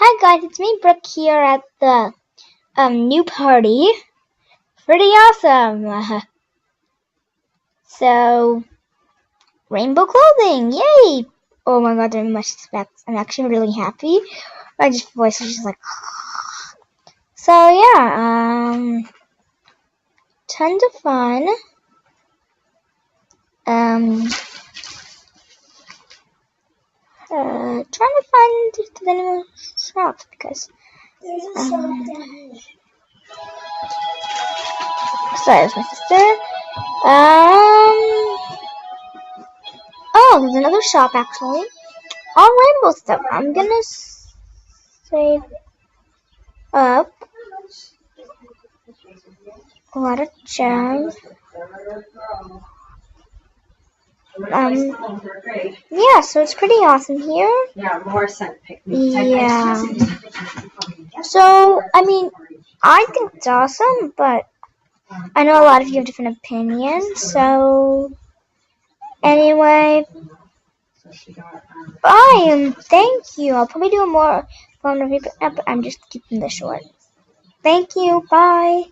Hi guys, it's me Brooke here at the new party. Pretty awesome. So rainbow clothing, yay! Oh my god, there are much specs. I'm actually really happy. My voice is just like so yeah, tons of fun. Trying to find the name of shops because there's a shop down here. Sorry, that's my sister. Oh, there's another shop actually. All rainbow stuff. I'm gonna save up a lot of gems. Yeah, so it's pretty awesome here. Yeah, more scent pick. Yeah. So, I mean, I think it's awesome, but I know a lot of you have different opinions. So, anyway, bye and thank you. I'll probably do a more phone review, but I'm just keeping this short. Thank you. Bye.